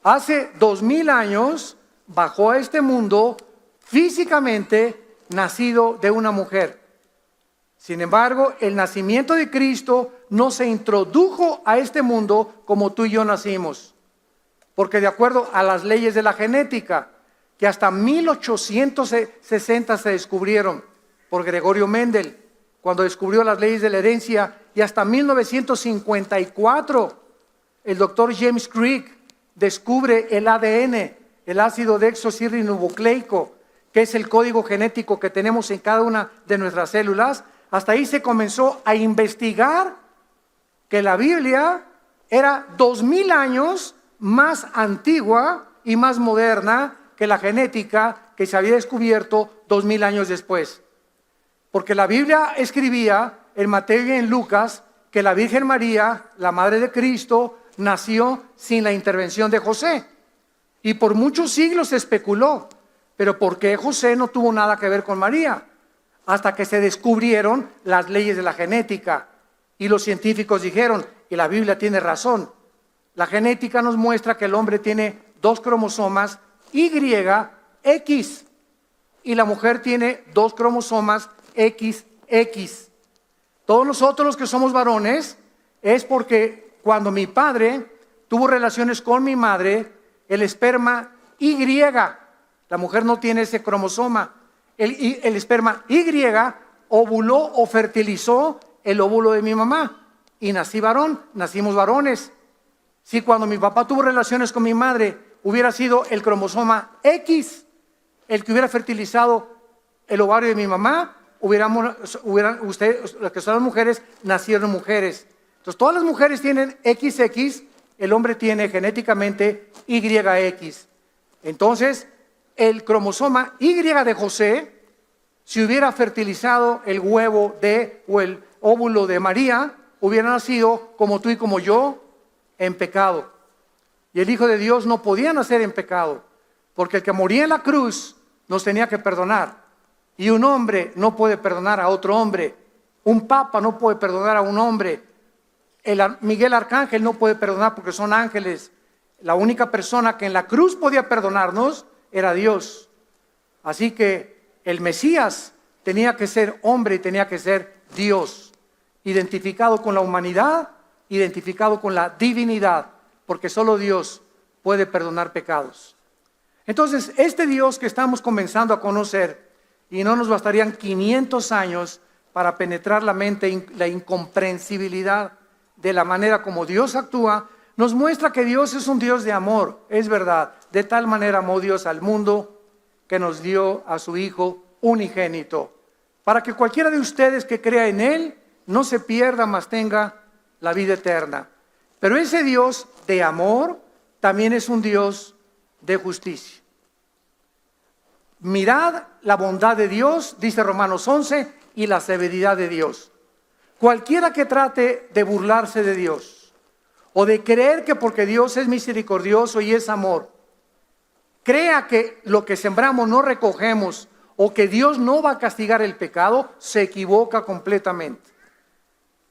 Hace 2000 años bajó a este mundo físicamente nacido de una mujer. Sin embargo, el nacimiento de Cristo no se introdujo a este mundo como tú y yo nacimos. Porque de acuerdo a las leyes de la genética, que hasta 1860 se descubrieron por Gregorio Mendel, cuando descubrió las leyes de la herencia, y hasta 1954 el doctor James Crick descubre el ADN, el ácido desoxirribonucleico, que es el código genético que tenemos en cada una de nuestras células. Hasta ahí se comenzó a investigar que la Biblia era 2000 años más antigua y más moderna que la genética que se había descubierto 2000 años después. Porque la Biblia escribía en Mateo y en Lucas que la Virgen María, la Madre de Cristo, nació sin la intervención de José. Y por muchos siglos se especuló, pero ¿por qué José no tuvo nada que ver con María? Hasta que se descubrieron las leyes de la genética y los científicos dijeron, y la Biblia tiene razón, la genética nos muestra que el hombre tiene 2 cromosomas YX y la mujer tiene 2 cromosomas XX. Todos nosotros los que somos varones es porque cuando mi padre tuvo relaciones con mi madre, el esperma Y, la mujer no tiene ese cromosoma, el esperma Y ovuló o fertilizó el óvulo de mi mamá y nací varón, nacimos varones. Si cuando mi papá tuvo relaciones con mi madre hubiera sido el cromosoma X el que hubiera fertilizado el ovario de mi mamá, ustedes, las que son las mujeres, nacieron mujeres. Entonces todas las mujeres tienen XX, el hombre tiene genéticamente YX. Entonces el cromosoma Y de José, si hubiera fertilizado el huevo o el óvulo de María, hubiera nacido como tú y como yo, en pecado. Y el Hijo de Dios no podía nacer en pecado, porque el que moría en la cruz nos tenía que perdonar. Y un hombre no puede perdonar a otro hombre. Un papa no puede perdonar a un hombre. Miguel Arcángel no puede perdonar porque son ángeles. La única persona que en la cruz podía perdonarnos era Dios. Así que el Mesías tenía que ser hombre y tenía que ser Dios, identificado con la humanidad, identificado con la divinidad, porque solo Dios puede perdonar pecados. Entonces, este Dios que estamos comenzando a conocer, y no nos bastarían 500 años para penetrar la mente, la incomprensibilidad de la manera como Dios actúa, nos muestra que Dios es un Dios de amor, es verdad. De tal manera amó Dios al mundo que nos dio a su Hijo unigénito, para que cualquiera de ustedes que crea en Él no se pierda, mas tenga la vida eterna. Pero ese Dios de amor también es un Dios de justicia. Mirad la bondad de Dios, dice Romanos 11, y la severidad de Dios. Cualquiera que trate de burlarse de Dios o de creer que porque Dios es misericordioso y es amor, crea que lo que sembramos no recogemos o que Dios no va a castigar el pecado, se equivoca completamente.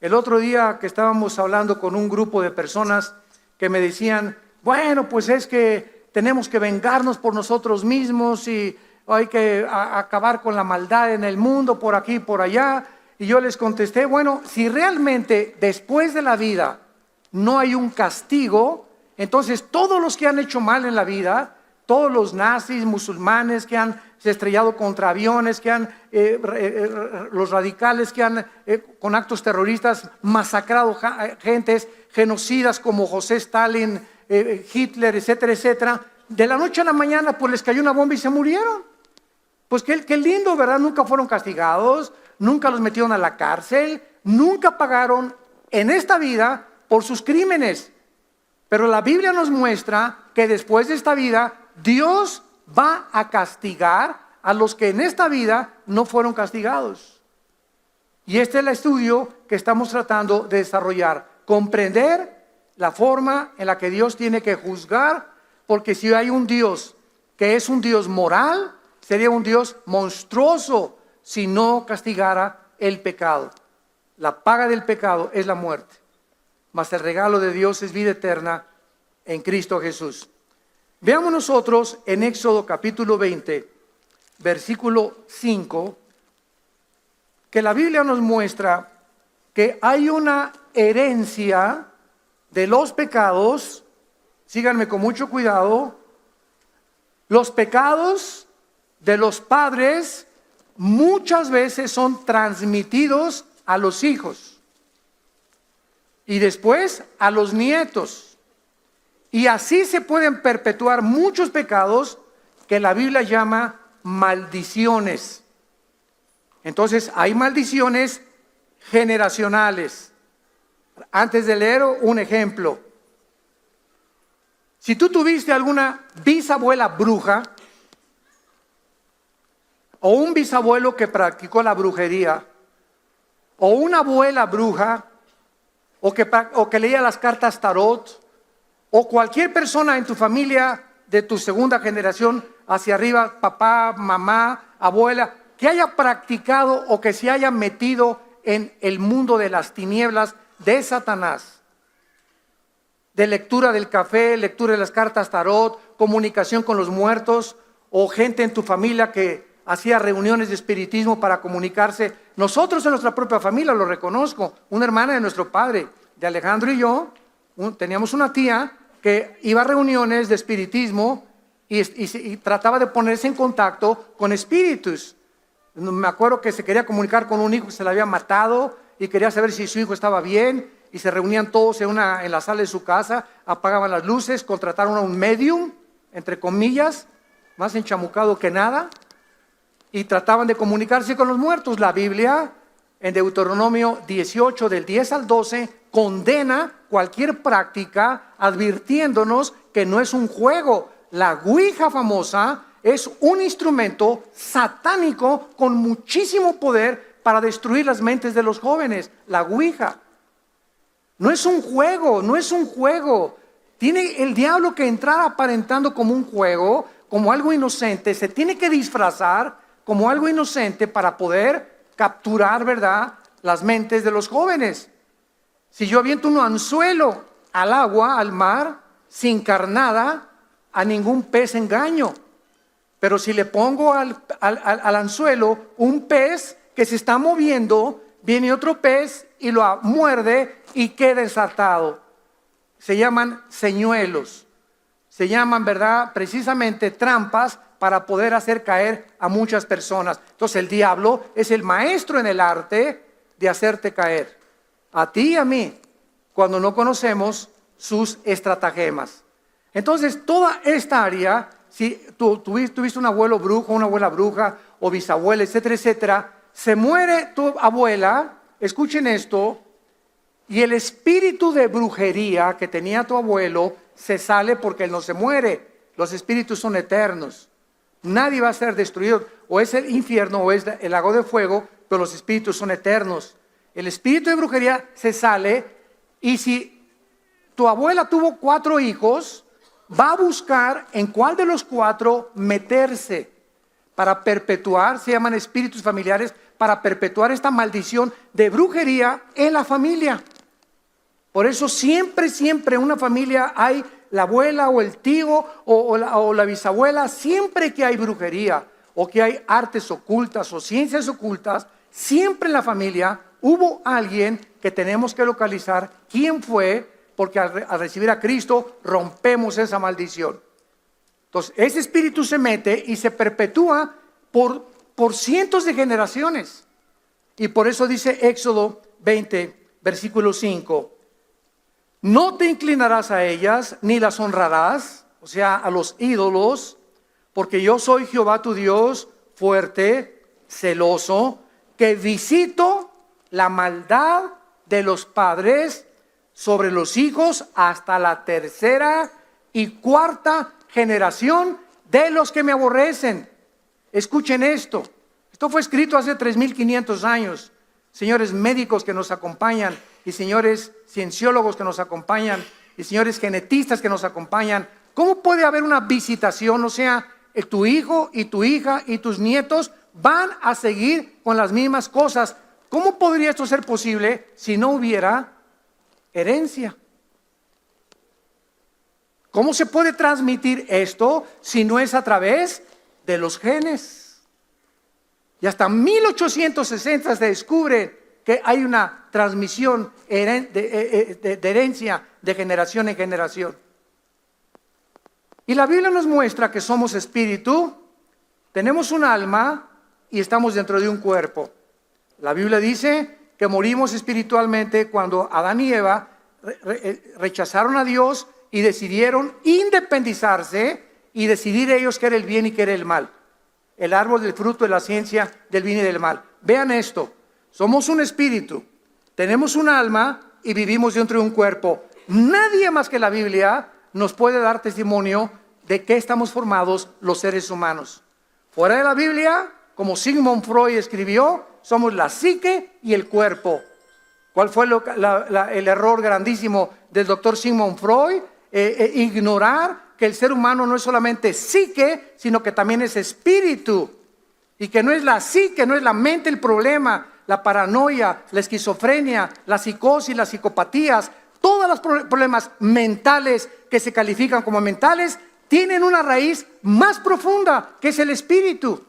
El otro día que estábamos hablando con un grupo de personas que me decían, bueno, pues es que tenemos que vengarnos por nosotros mismos y hay que acabar con la maldad en el mundo, por aquí y por allá. Y yo les contesté, bueno, si realmente después de la vida no hay un castigo, entonces todos los que han hecho mal en la vida, todos los nazis, musulmanes que han se estrellado contra aviones, que han los radicales que han con actos terroristas masacrado gentes, genocidas como José Stalin, Hitler, etcétera, etcétera, de la noche a la mañana pues les cayó una bomba y se murieron. Pues qué lindo, ¿verdad? Nunca fueron castigados, nunca los metieron a la cárcel, nunca pagaron en esta vida por sus crímenes. Pero la Biblia nos muestra que después de esta vida, Dios va a castigar a los que en esta vida no fueron castigados. Y este es el estudio que estamos tratando de desarrollar. Comprender la forma en la que Dios tiene que juzgar, porque si hay un Dios que es un Dios moral, sería un Dios monstruoso si no castigara el pecado. La paga del pecado es la muerte, mas el regalo de Dios es vida eterna en Cristo Jesús. Veamos nosotros en Éxodo capítulo 20, versículo 5, que la Biblia nos muestra que hay una herencia de los pecados. Síganme con mucho cuidado. Los pecados de los padres muchas veces son transmitidos a los hijos y después a los nietos. Y así se pueden perpetuar muchos pecados que la Biblia llama maldiciones. Entonces hay maldiciones generacionales. Antes de leer un ejemplo, si tú tuviste alguna bisabuela bruja o un bisabuelo que practicó la brujería o una abuela bruja o que leía las cartas tarot, o cualquier persona en tu familia de tu segunda generación hacia arriba, papá, mamá, abuela, que haya practicado o que se haya metido en el mundo de las tinieblas de Satanás, de lectura del café, lectura de las cartas tarot, comunicación con los muertos, o gente en tu familia que hacía reuniones de espiritismo para comunicarse. Nosotros en nuestra propia familia, lo reconozco, una hermana de nuestro padre, de Alejandro y yo, teníamos una tía que iba a reuniones de espiritismo y trataba de ponerse en contacto con espíritus. Me acuerdo que se quería comunicar con un hijo que se le había matado y quería saber si su hijo estaba bien, y se reunían todos en la sala de su casa, apagaban las luces, contrataron a un medium, entre comillas, más enchamucado que nada, y trataban de comunicarse con los muertos. La Biblia, en Deuteronomio 18, del 10 al 12, condena cualquier práctica, advirtiéndonos que no es un juego. La ouija famosa es un instrumento satánico con muchísimo poder para destruir las mentes de los jóvenes. La ouija no es un juego, no es un juego. Tiene el diablo que entrar aparentando como un juego, como algo inocente. Se tiene que disfrazar como algo inocente para poder capturar, ¿verdad?, las mentes de los jóvenes. Si yo aviento un anzuelo al agua, al mar, sin carnada, a ningún pez engaño. Pero si le pongo al anzuelo un pez que se está moviendo, viene otro pez y lo muerde y queda ensartado. Se llaman señuelos. Se llaman, ¿verdad?, precisamente trampas para poder hacer caer a muchas personas. Entonces el diablo es el maestro en el arte de hacerte caer, a ti y a mí, cuando no conocemos sus estratagemas. Entonces toda esta área, si tú tuviste un abuelo brujo, una abuela bruja o bisabuela, etcétera, etcétera, se muere tu abuela, escuchen esto, y el espíritu de brujería que tenía tu abuelo se sale porque él no se muere. Los espíritus son eternos. Nadie va a ser destruido. O es el infierno o es el lago de fuego, pero los espíritus son eternos. El espíritu de brujería se sale, y si tu abuela tuvo 4 hijos, va a buscar en cuál de los 4 meterse para perpetuar, se llaman espíritus familiares, para perpetuar esta maldición de brujería en la familia. Por eso siempre en una familia hay la abuela o el tío o la bisabuela. Siempre que hay brujería o que hay artes ocultas o ciencias ocultas, siempre en la familia hubo alguien que tenemos que localizar quién fue, porque al recibir a Cristo rompemos esa maldición. Entonces ese espíritu se mete y se perpetúa por cientos de generaciones. Y por eso dice Éxodo 20, versículo 5: no te inclinarás a ellas, ni las honrarás, o sea, a los ídolos, porque yo soy Jehová tu Dios, fuerte, celoso, que visito la maldad de los padres sobre los hijos hasta la 3ª y 4ª generación de los que me aborrecen. Escuchen esto. Esto fue escrito hace 3,500 años. Señores médicos que nos acompañan, y señores cienciólogos que nos acompañan, y señores genetistas que nos acompañan, ¿cómo puede haber una visitación? O sea, tu hijo y tu hija y tus nietos van a seguir con las mismas cosas. ¿Cómo podría esto ser posible si no hubiera herencia? ¿Cómo se puede transmitir esto si no es a través de los genes? Y hasta 1860 se descubre que hay una transmisión de herencia de generación en generación. Y la Biblia nos muestra que somos espíritu, tenemos un alma y estamos dentro de un cuerpo. La Biblia dice que morimos espiritualmente cuando Adán y Eva rechazaron a Dios y decidieron independizarse y decidir ellos qué era el bien y qué era el mal. El árbol del fruto de la ciencia del bien y del mal. Vean esto, somos un espíritu, tenemos un alma y vivimos dentro de un cuerpo. Nadie más que la Biblia nos puede dar testimonio de qué estamos formados los seres humanos. Fuera de la Biblia, como Sigmund Freud escribió, somos la psique y el cuerpo. ¿Cuál fue el error grandísimo del doctor Sigmund Freud? Ignorar que el ser humano no es solamente psique, sino que también es espíritu. Y que no es la psique, no es la mente el problema, la paranoia, la esquizofrenia, la psicosis, las psicopatías, todos los problemas mentales que se califican como mentales, tienen una raíz más profunda, que es el espíritu.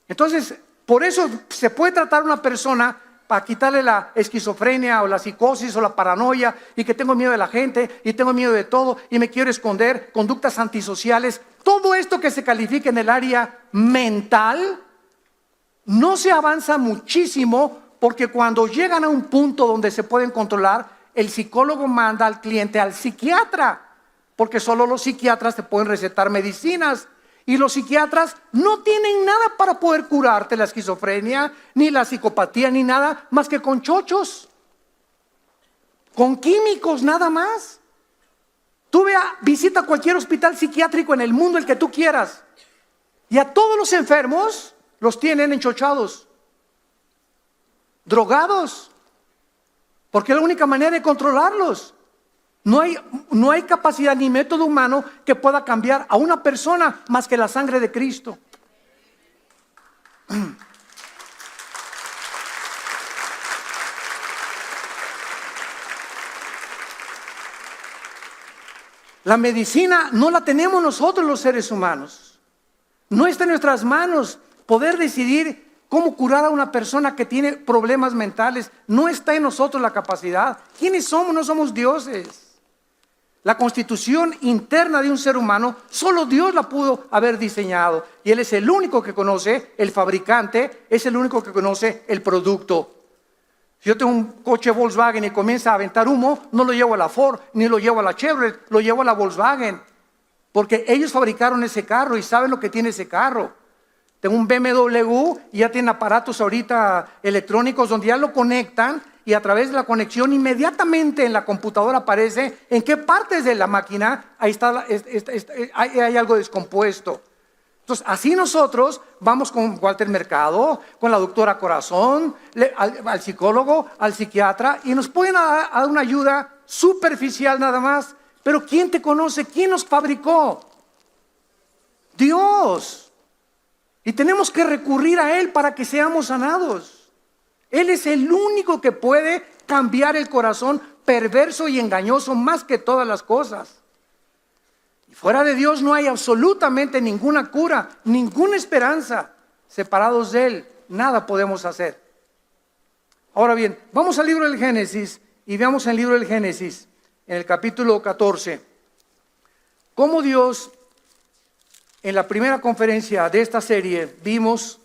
Entonces, por eso se puede tratar a una persona para quitarle la esquizofrenia o la psicosis o la paranoia y que tengo miedo de la gente y tengo miedo de todo y me quiero esconder, conductas antisociales. Todo esto que se califica en el área mental no se avanza muchísimo, porque cuando llegan a un punto donde se pueden controlar, el psicólogo manda al cliente al psiquiatra, porque solo los psiquiatras te pueden recetar medicinas. Y los psiquiatras no tienen nada para poder curarte la esquizofrenia, ni la psicopatía, ni nada más que con chochos, con químicos, nada más. Tú visita cualquier hospital psiquiátrico en el mundo, el que tú quieras, y a todos los enfermos los tienen enchochados, drogados, porque es la única manera de controlarlos. No hay capacidad ni método humano que pueda cambiar a una persona más que la sangre de Cristo. La medicina no la tenemos nosotros los seres humanos. No está en nuestras manos poder decidir cómo curar a una persona que tiene problemas mentales. No está en nosotros la capacidad. ¿Quiénes somos? No somos dioses. La constitución interna de un ser humano, solo Dios la pudo haber diseñado. Y Él es el único que conoce, el fabricante, es el único que conoce el producto. Si yo tengo un coche Volkswagen y comienza a aventar humo, no lo llevo a la Ford, ni lo llevo a la Chevrolet, lo llevo a la Volkswagen. Porque ellos fabricaron ese carro y saben lo que tiene ese carro. Tengo un BMW y ya tienen aparatos ahorita electrónicos donde ya lo conectan, y a través de la conexión inmediatamente en la computadora aparece en qué partes de la máquina ahí está, hay algo descompuesto. Entonces, así nosotros vamos con Walter Mercado, con la doctora Corazón, al psicólogo, al psiquiatra, y nos pueden dar una ayuda superficial nada más. Pero ¿quién te conoce? ¿Quién nos fabricó? Dios. Y tenemos que recurrir a Él para que seamos sanados. Él es el único que puede cambiar el corazón perverso y engañoso más que todas las cosas. Y fuera de Dios no hay absolutamente ninguna cura, ninguna esperanza. Separados de Él, nada podemos hacer. Ahora bien, vamos al libro del Génesis y veamos en el libro del Génesis, en el capítulo 14, cómo Dios, en la primera conferencia de esta serie, vimos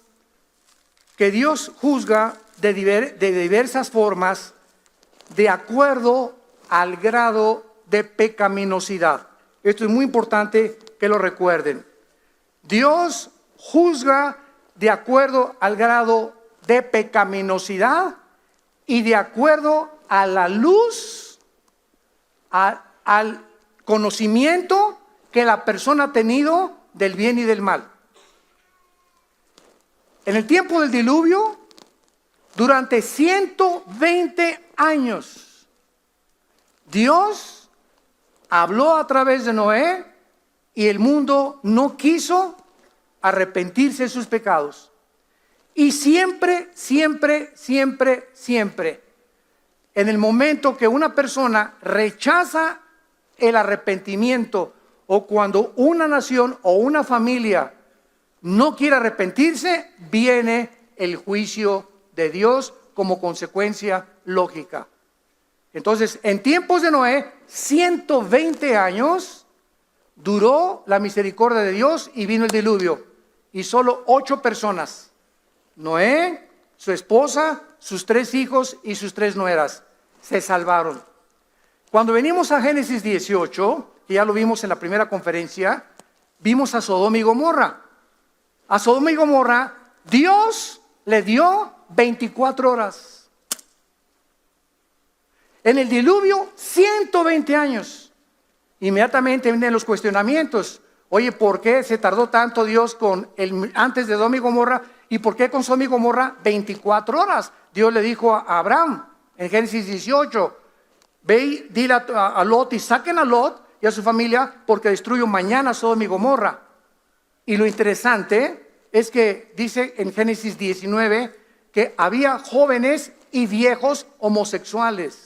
que Dios juzga de diversas formas de acuerdo al grado de pecaminosidad. Esto es muy importante que lo recuerden. Dios juzga de acuerdo al grado de pecaminosidad y de acuerdo a la luz, al conocimiento que la persona ha tenido del bien y del mal. En el tiempo del diluvio, durante 120 años, Dios habló a través de Noé y el mundo no quiso arrepentirse de sus pecados. Y siempre, en el momento que una persona rechaza el arrepentimiento o cuando una nación o una familia no quiere arrepentirse, viene el juicio de Dios como consecuencia lógica. Entonces, en tiempos de Noé, 120 años duró la misericordia de Dios y vino el diluvio. Y solo 8 personas, Noé, su esposa, sus 3 hijos y sus 3 nueras, se salvaron. Cuando venimos a Génesis 18, que ya lo vimos en la primera conferencia, vimos a Sodoma y Gomorra. A Sodoma y Gomorra, Dios le dio 24 horas. En el diluvio, 120 años. Inmediatamente vienen los cuestionamientos. Oye, ¿por qué se tardó tanto Dios antes de Sodoma y Gomorra? ¿Y por qué con Sodoma y Gomorra 24 horas? Dios le dijo a Abraham en Génesis 18, ve y dile a Lot y saquen a Lot y a su familia porque destruyo mañana Sodoma y Gomorra. Y lo interesante es que dice en Génesis 19 que había jóvenes y viejos homosexuales.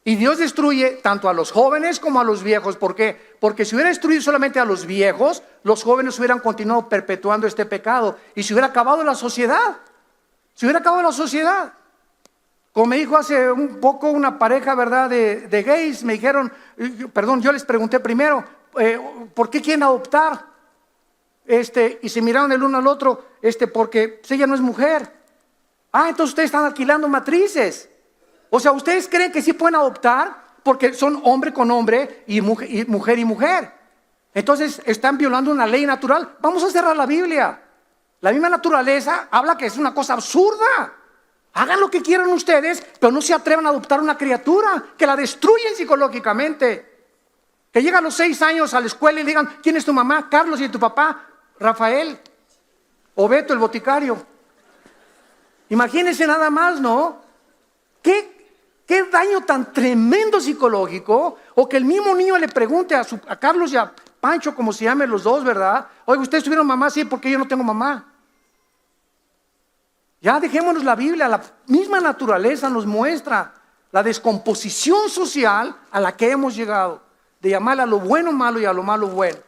Y Dios destruye tanto a los jóvenes como a los viejos. ¿Por qué? Porque si hubiera destruido solamente a los viejos, los jóvenes hubieran continuado perpetuando este pecado y se hubiera acabado la sociedad. Se hubiera acabado la sociedad. Como me dijo hace un poco una pareja, ¿verdad?, de gays, me dijeron, yo les pregunté primero, ¿por qué quieren adoptar? Y se miraron el uno al otro, porque pues, ella no es mujer. Entonces ustedes están alquilando matrices. O sea, ¿ustedes creen que sí pueden adoptar? Porque son hombre con hombre y mujer y mujer. Entonces están violando una ley natural. Vamos a cerrar la Biblia. La misma naturaleza habla que es una cosa absurda. Hagan lo que quieran ustedes, pero no se atrevan a adoptar una criatura, que la destruyen psicológicamente. Que llega a los 6 años a la escuela y le digan, ¿quién es tu mamá? Carlos. ¿Y tu papá? Rafael. O Beto, el boticario. Imagínense nada más, ¿no? ¿Qué daño tan tremendo psicológico? O que el mismo niño le pregunte a Carlos y a Pancho, como se llamen los dos, ¿verdad? Oye, ¿ustedes tuvieron mamá? Sí, porque yo no tengo mamá. Ya dejémonos la Biblia, la misma naturaleza nos muestra la descomposición social a la que hemos llegado, de llamar a lo bueno malo y a lo malo bueno.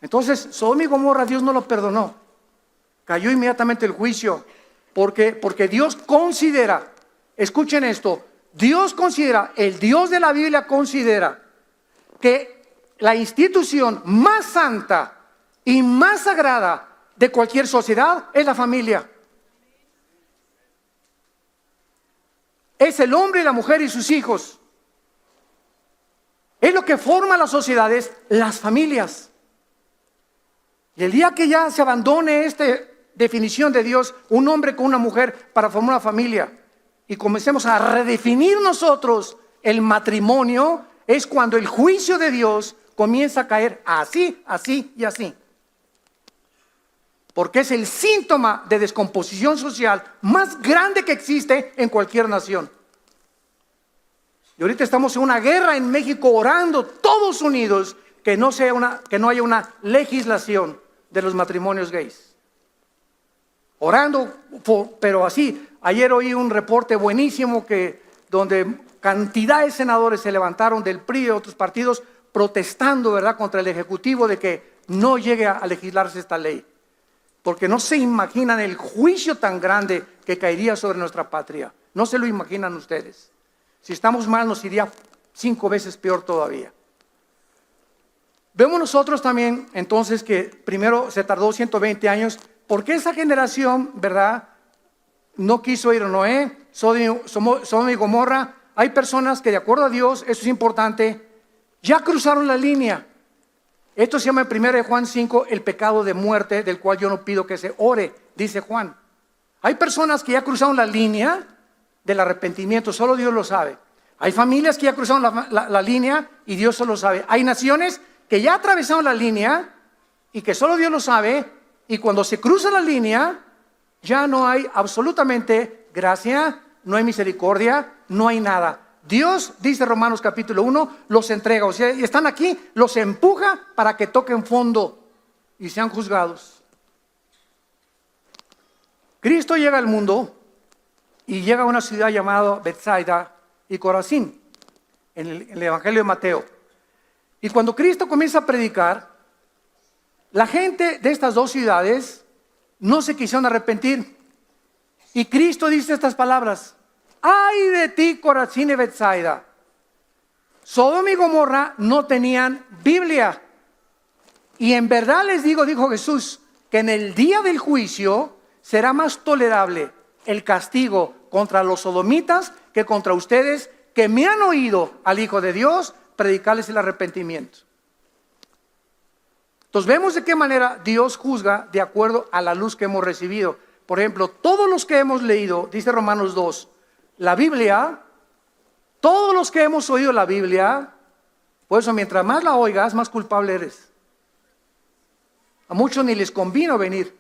Entonces, Sodoma y Gomorra Dios no lo perdonó. Cayó inmediatamente el juicio, porque Dios considera, escuchen esto, Dios considera, el Dios de la Biblia considera que la institución más santa y más sagrada de cualquier sociedad es la familia. Es el hombre y la mujer y sus hijos. Es lo que forma las sociedades, las familias. Y el día que ya se abandone esta definición de Dios, un hombre con una mujer para formar una familia, y comencemos a redefinir nosotros el matrimonio, es cuando el juicio de Dios comienza a caer así, así y así. Porque es el síntoma de descomposición social más grande que existe en cualquier nación. Y ahorita estamos en una guerra en México orando todos unidos que no haya una legislación de los matrimonios gays. Orando, pero así. Ayer oí un reporte buenísimo donde cantidad de senadores se levantaron del PRI y de otros partidos protestando, ¿verdad?, contra el Ejecutivo de que no llegue a legislarse esta ley. Porque no se imaginan el juicio tan grande que caería sobre nuestra patria. No se lo imaginan ustedes. Si estamos mal, nos iría 5 veces peor todavía. Vemos nosotros también, entonces, que primero se tardó 120 años. Porque esa generación, ¿verdad?, no quiso ir a Noé, Sodoma y Gomorra. Hay personas que, de acuerdo a Dios, eso es importante, ya cruzaron la línea. Esto se llama en 1 Juan 5 el pecado de muerte, del cual yo no pido que se ore, dice Juan. Hay personas que ya cruzaron la línea del arrepentimiento, solo Dios lo sabe. Hay familias que ya cruzaron la línea y Dios solo lo sabe. Hay naciones que ya atravesaron la línea y que solo Dios lo sabe, y cuando se cruza la línea ya no hay absolutamente gracia, no hay misericordia, no hay nada. Dios, dice Romanos capítulo 1, los entrega, o sea, están aquí, los empuja para que toquen fondo y sean juzgados. Cristo llega al mundo y llega a una ciudad llamada Betsaida y Corazín. en el Evangelio de Mateo. Y cuando Cristo comienza a predicar, la gente de estas dos ciudades no se quisieron arrepentir. Y Cristo dice estas palabras: ay de ti, Corazín y Betsaida. Sodoma y Gomorra no tenían Biblia. Y en verdad les digo, dijo Jesús, que en el día del juicio será más tolerable el castigo contra los sodomitas que contra ustedes, que me han oído al Hijo de Dios predicarles el arrepentimiento. Entonces vemos de qué manera Dios juzga de acuerdo a la luz que hemos recibido. Por ejemplo, todos los que hemos leído, dice Romanos 2, la Biblia, todos los que hemos oído la Biblia, por eso mientras más la oigas, más culpable eres. A muchos ni les convino venir.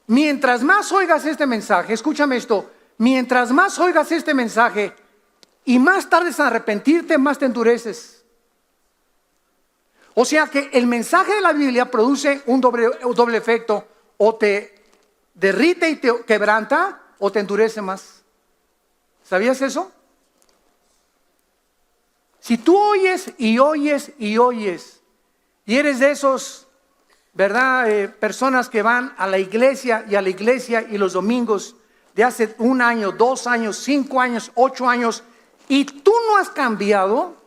Mientras más oigas este mensaje, escúchame esto, mientras más oigas este mensaje y más tardes en arrepentirte, más te endureces. O sea que el mensaje de la Biblia produce un doble efecto: o te derrite y te quebranta, o te endurece más. ¿Sabías eso? Si tú oyes y oyes y oyes, y eres de esos, ¿verdad? Personas que van a la iglesia y los domingos de hace 1 año, 2 años, 5 años, 8 años, y tú no has cambiado.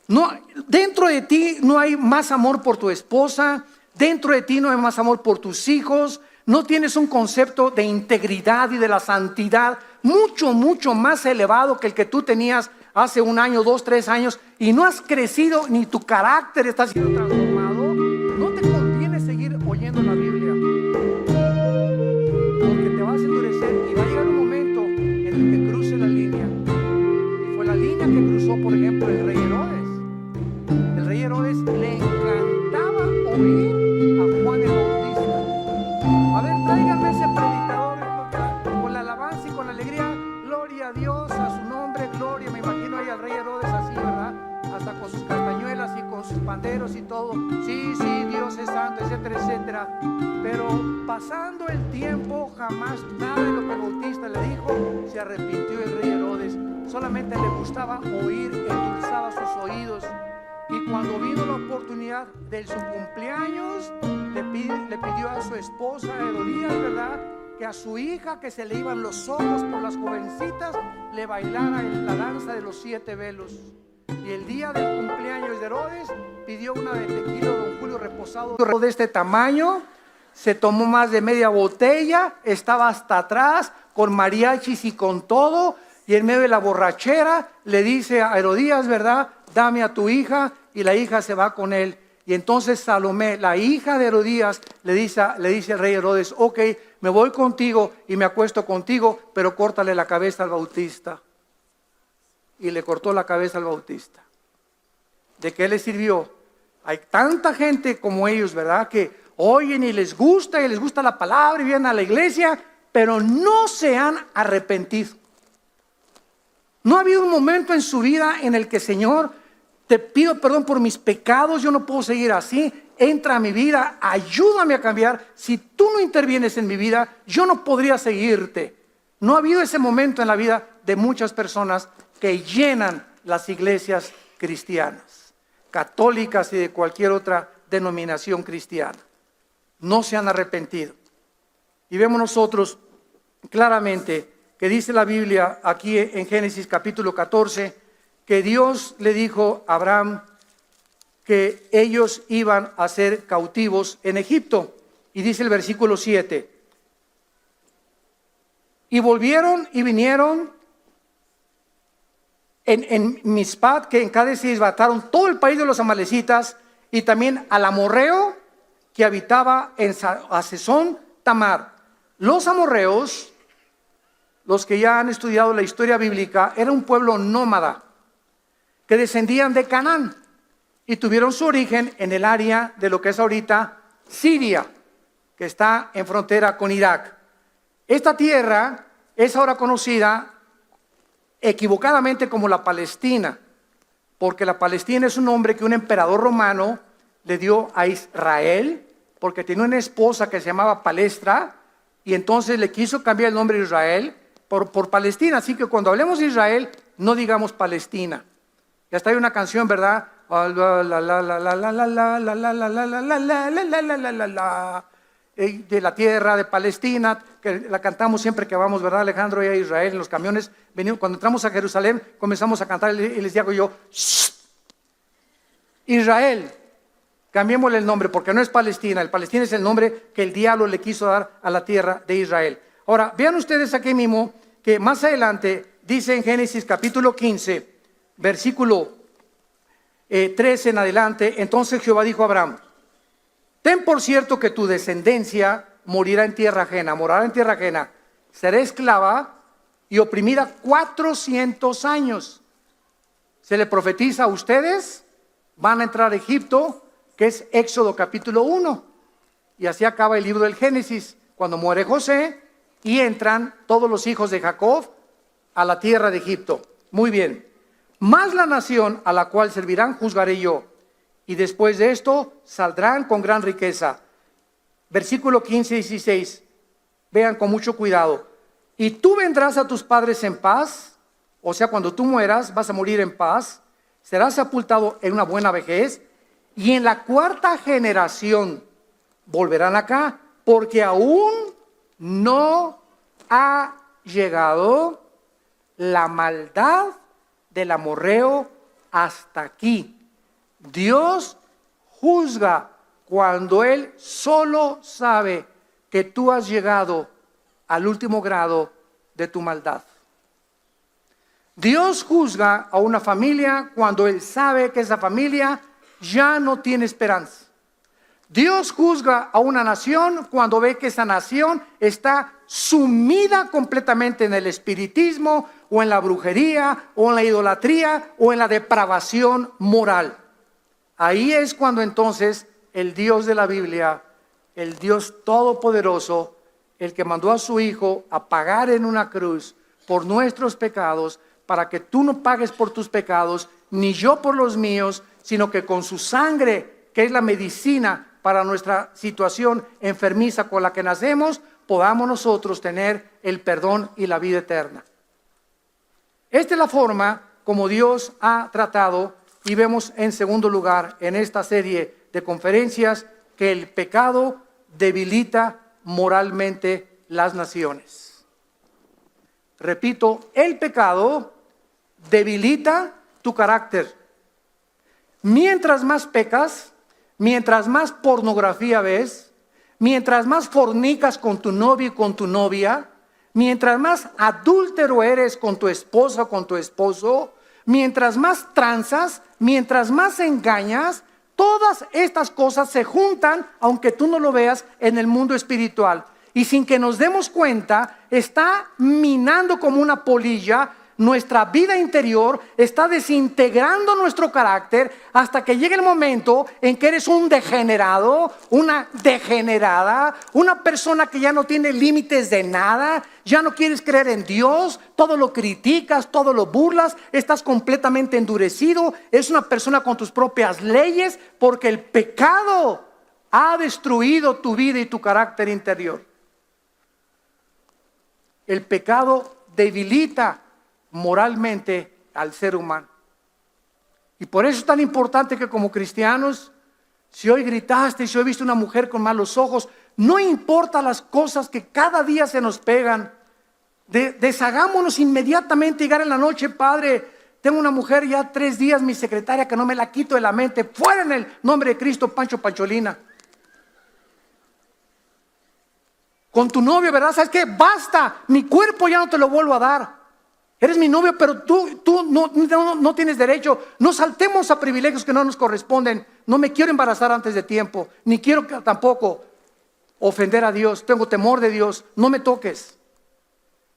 No, dentro de ti no hay más amor por tu esposa, dentro de ti no hay más amor por tus hijos, no tienes un concepto de integridad y de la santidad mucho, mucho más elevado que el que tú tenías hace 1 año, 2, 3 años, y no has crecido ni tu carácter está siendo transformado. No te conviene seguir oyendo la Biblia, porque te vas a endurecer y va a llegar un momento en el que cruce la línea. Y fue la línea que cruzó, por ejemplo, el rey Herodes. El rey Herodes le encantaba oír a Juan el Bautista. A ver, tráiganme ese predicador con la alabanza y con la alegría. Gloria a Dios, a su nombre, gloria. Me imagino ahí al rey Herodes así, ¿verdad? Hasta con sus castañuelas y con sus panderos y todo. Sí, sí, Dios es santo, etcétera, etcétera. Pero pasando el tiempo, jamás nada de lo que el Bautista le dijo se arrepintió el rey Herodes. Solamente le gustaba oír, endulzaba sus oídos. Y cuando vino la oportunidad de su cumpleaños, le pidió a su esposa Herodías, ¿verdad?, que a su hija, que se le iban los ojos por las jovencitas, le bailara en la danza de los 7 velos. Y el día del cumpleaños de Herodes, pidió una de tequila Don Julio reposado de este tamaño. Se tomó más de media botella, estaba hasta atrás con mariachis y con todo. Y en medio de la borrachera le dice a Herodías, ¿verdad?, dame a tu hija. Y la hija se va con él. Y entonces Salomé, la hija de Herodías, le dice al rey Herodes: ok, me voy contigo y me acuesto contigo, pero córtale la cabeza al Bautista. Y le cortó la cabeza al Bautista. ¿De qué le sirvió? Hay tanta gente como ellos, ¿verdad?, que oyen y les gusta la palabra y vienen a la iglesia, pero no se han arrepentido. No ha habido un momento en su vida en el que: Señor, te pido perdón por mis pecados, yo no puedo seguir así, entra a mi vida, ayúdame a cambiar. Si tú no intervienes en mi vida, yo no podría seguirte. No ha habido ese momento en la vida de muchas personas que llenan las iglesias cristianas, católicas y de cualquier otra denominación cristiana. No se han arrepentido. Y vemos nosotros claramente que dice la Biblia aquí en Génesis capítulo 14, que Dios le dijo a Abraham que ellos iban a ser cautivos en Egipto. Y dice el versículo 7: y volvieron y vinieron en Mizpat, que en Cades se desbataron todo el país de los amalecitas, y también al amorreo que habitaba en Hasezón Tamar. Los amorreos, los que ya han estudiado la historia bíblica, era un pueblo nómada que descendían de Canaán y tuvieron su origen en el área de lo que es ahorita Siria, que está en frontera con Irak. Esta tierra es ahora conocida equivocadamente como la Palestina, porque la Palestina es un nombre que un emperador romano le dio a Israel, porque tenía una esposa que se llamaba Palestra, y entonces le quiso cambiar el nombre de Israel, por Palestina. Así que cuando hablemos de Israel, no digamos Palestina. Ya está, hay una canción, ¿verdad? De la tierra de Palestina, que la cantamos siempre que vamos, ¿verdad, Alejandro? Y a Israel en los camiones. Cuando entramos a Jerusalén, comenzamos a cantar y les digo yo, ¡shh! Israel, cambiémosle el nombre porque no es Palestina. El Palestina es el nombre que el diablo le quiso dar a la tierra de Israel. Ahora, vean ustedes aquí mismo que más adelante dice en Génesis capítulo 15, versículo 13 en adelante, entonces Jehová dijo a Abraham, ten por cierto que tu descendencia morirá en tierra ajena, morará en tierra ajena, será esclava y oprimida 400 años. Se le profetiza a ustedes, van a entrar a Egipto, que es Éxodo capítulo 1. Y así acaba el libro del Génesis, cuando muere José y entran todos los hijos de Jacob a la tierra de Egipto. Muy bien. Más la nación a la cual servirán juzgaré yo. Y después de esto saldrán con gran riqueza. Versículo 15 y 16. Vean con mucho cuidado. Y tú vendrás a tus padres en paz. O sea, cuando tú mueras vas a morir en paz. Serás sepultado en una buena vejez. Y en la cuarta generación volverán acá. Porque aún no ha llegado la maldad del amorreo hasta aquí. Dios juzga cuando Él solo sabe que tú has llegado al último grado de tu maldad. Dios juzga a una familia cuando Él sabe que esa familia ya no tiene esperanza. Dios juzga a una nación cuando ve que esa nación está sumida completamente en el espiritismo o en la brujería o en la idolatría o en la depravación moral. Ahí es cuando entonces el Dios de la Biblia, el Dios todopoderoso, el que mandó a su Hijo a pagar en una cruz por nuestros pecados, para que tú no pagues por tus pecados, ni yo por los míos, sino que con su sangre, que es la medicina para nuestra situación enfermiza con la que nacemos, podamos nosotros tener el perdón y la vida eterna. Esta es la forma como Dios ha tratado, y vemos en segundo lugar en esta serie de conferencias que el pecado debilita moralmente las naciones. Repito, el pecado debilita tu carácter. Mientras más pecas, mientras más pornografía ves, mientras más fornicas con tu novio y con tu novia, mientras más adúltero eres con tu esposa o con tu esposo, mientras más tranzas, mientras más engañas, todas estas cosas se juntan, aunque tú no lo veas, en el mundo espiritual. Y sin que nos demos cuenta, está minando como una polilla nuestra vida interior, está desintegrando nuestro carácter hasta que llegue el momento en que eres un degenerado, una degenerada, una persona que ya no tiene límites de nada, ya no quieres creer en Dios, todo lo criticas, todo lo burlas, estás completamente endurecido, es una persona con tus propias leyes, porque el pecado ha destruido tu vida y tu carácter interior. El pecado debilita moralmente al ser humano. Y por eso es tan importante que como cristianos, si hoy gritaste, si hoy viste una mujer con malos ojos, no importa las cosas que cada día se nos pegan, deshagámonos inmediatamente. Llegar en la noche, Padre, tengo una mujer ya 3 días, mi secretaria, que no me la quito de la mente, fuera en el nombre de Cristo, Pancho Pancholina. Con tu novio, ¿verdad? ¿Sabes qué? Basta, mi cuerpo ya no te lo vuelvo a dar. Eres mi novio, pero tú no tienes derecho. No saltemos a privilegios que no nos corresponden. No me quiero embarazar antes de tiempo, ni quiero tampoco ofender a Dios. Tengo temor de Dios, no me toques.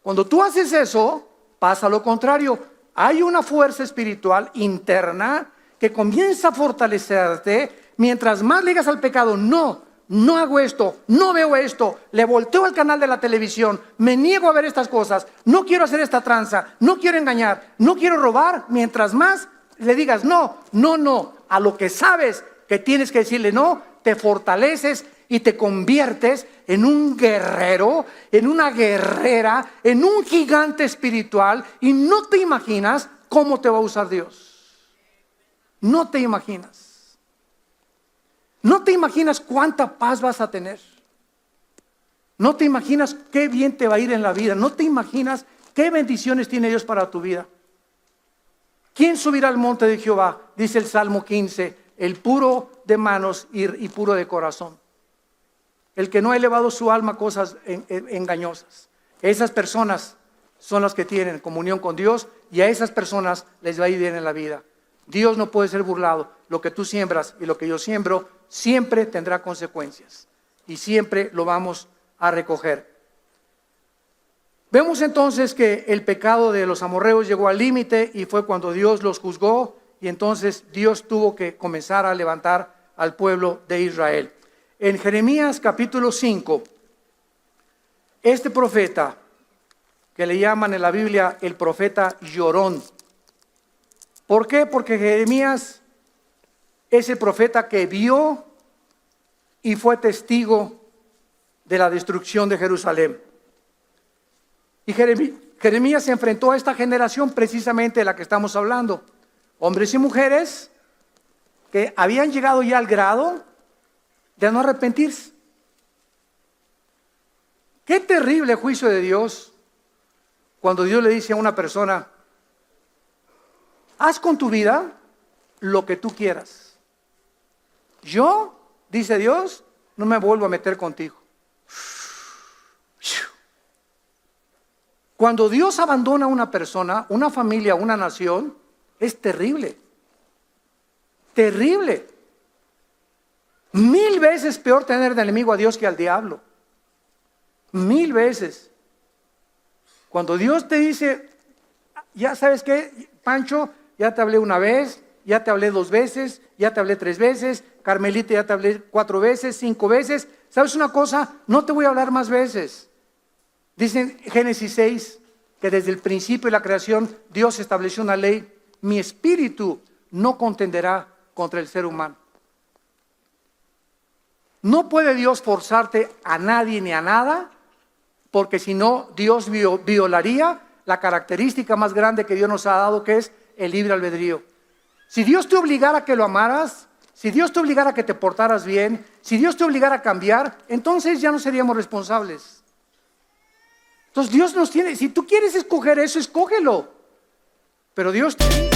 Cuando tú haces eso, pasa lo contrario. Hay una fuerza espiritual interna que comienza a fortalecerte. Mientras más le digas al pecado, no hago esto, no veo esto, le volteo al canal de la televisión, me niego a ver estas cosas, no quiero hacer esta tranza, no quiero engañar, no quiero robar. Mientras más le digas no, a lo que sabes que tienes que decirle no, te fortaleces y te conviertes en un guerrero, en una guerrera, en un gigante espiritual, y no te imaginas cómo te va a usar Dios. No te imaginas. No te imaginas cuánta paz vas a tener. No te imaginas qué bien te va a ir en la vida. No te imaginas qué bendiciones tiene Dios para tu vida. ¿Quién subirá al monte de Jehová? Dice el Salmo 15, el puro de manos y puro de corazón. El que no ha elevado su alma a cosas engañosas. Esas personas son las que tienen comunión con Dios, y a esas personas les va a ir bien en la vida. Dios no puede ser burlado. Lo que tú siembras y lo que yo siembro siempre tendrá consecuencias, y siempre lo vamos a recoger. Vemos entonces que el pecado de los amorreos llegó al límite, y fue cuando Dios los juzgó, y entonces Dios tuvo que comenzar a levantar al pueblo de Israel. En Jeremías capítulo 5, este profeta, que le llaman en la Biblia el profeta llorón. ¿Por qué? Porque Jeremías es el profeta que vio y fue testigo de la destrucción de Jerusalén. Y Jeremías se enfrentó a esta generación precisamente de la que estamos hablando. Hombres y mujeres que habían llegado ya al grado de no arrepentirse. Qué terrible juicio de Dios cuando Dios le dice a una persona: haz con tu vida lo que tú quieras. Yo, dice Dios, no me vuelvo a meter contigo. Cuando Dios abandona a una persona, una familia, una nación, es terrible. Terrible. 1000 veces peor tener de enemigo a Dios que al diablo. 1000 veces. Cuando Dios te dice: ya sabes qué, Pancho, ya te hablé una vez, ya te hablé 2 veces, ya te hablé 3 veces, Carmelita, ya te hablé 4 veces, 5 veces. ¿Sabes una cosa? No te voy a hablar más veces. Dice en Génesis 6 que desde el principio de la creación Dios estableció una ley: mi espíritu no contenderá contra el ser humano. No puede Dios forzarte a nadie ni a nada, porque si no, Dios violaría la característica más grande que Dios nos ha dado, que es el libre albedrío. Si Dios te obligara a que lo amaras, si Dios te obligara a que te portaras bien, si Dios te obligara a cambiar, entonces ya no seríamos responsables. Entonces Dios nos tiene, si tú quieres escoger eso, escógelo. Pero Dios te dice: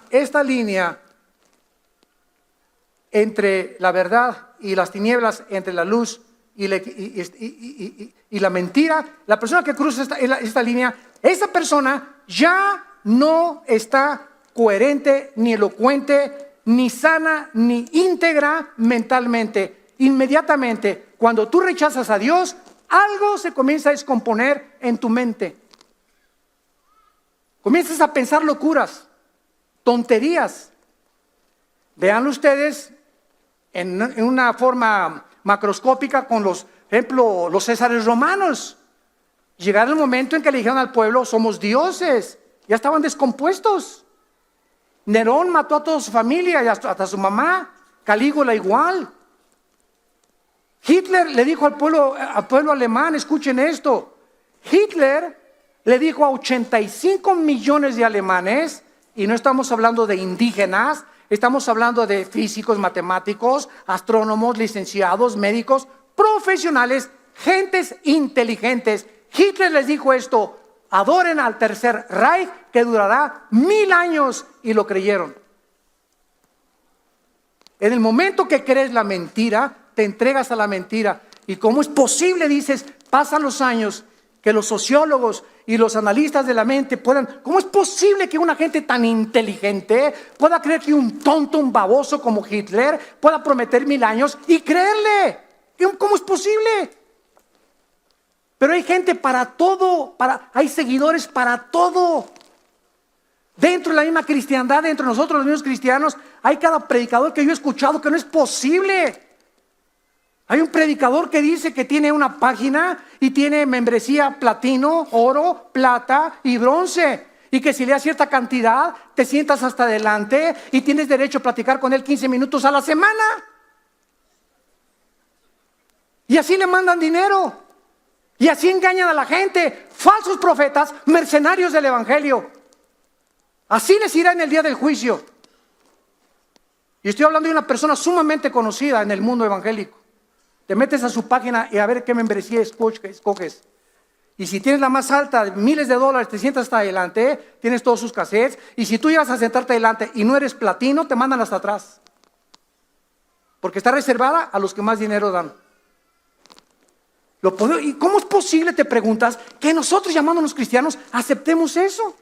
esta línea entre la verdad y las tinieblas, entre la luz y la mentira, la persona que cruza esta línea, esa persona ya no está coherente, ni elocuente, ni sana, ni íntegra mentalmente. Inmediatamente, cuando tú rechazas a Dios, algo se comienza a descomponer en tu mente. Comienzas a pensar locuras, tonterías. Vean ustedes en una forma macroscópica con los césares romanos. Llegaron el momento en que le dijeron al pueblo: somos dioses. Ya estaban descompuestos. Nerón mató a toda su familia y hasta su mamá. Calígula igual. Hitler le dijo al pueblo alemán, escuchen esto, Hitler le dijo a 85 millones de alemanes, y no estamos hablando de indígenas, estamos hablando de físicos, matemáticos, astrónomos, licenciados, médicos, profesionales, gentes inteligentes. Hitler les dijo esto: adoren al tercer Reich que durará 1000 años, y lo creyeron. En el momento que crees la mentira, te entregas a la mentira. ¿Y cómo es posible? Dices, pasan los años, que los sociólogos y los analistas de la mente puedan, ¿cómo es posible que una gente tan inteligente pueda creer que un tonto, un baboso como Hitler pueda prometer 1000 años y creerle? ¿Cómo es posible? Pero hay gente para todo, hay seguidores para todo. Dentro de la misma cristiandad, dentro de nosotros los mismos cristianos, hay cada predicador que yo he escuchado que no es posible. Hay un predicador que dice que tiene una página y tiene membresía platino, oro, plata y bronce. Y que si le das cierta cantidad, te sientas hasta adelante y tienes derecho a platicar con él 15 minutos a la semana. Y así le mandan dinero. Y así engañan a la gente. Falsos profetas, mercenarios del evangelio. Así les irá en el día del juicio. Y estoy hablando de una persona sumamente conocida en el mundo evangélico. Te metes a su página y a ver qué membresía escoges. Y si tienes la más alta, miles de dólares, te sientas hasta adelante, tienes todos sus cassettes. Y si tú llegas a sentarte adelante y no eres platino, te mandan hasta atrás. Porque está reservada a los que más dinero dan. ¿Y cómo es posible, te preguntas, que nosotros, llamándonos cristianos, aceptemos eso?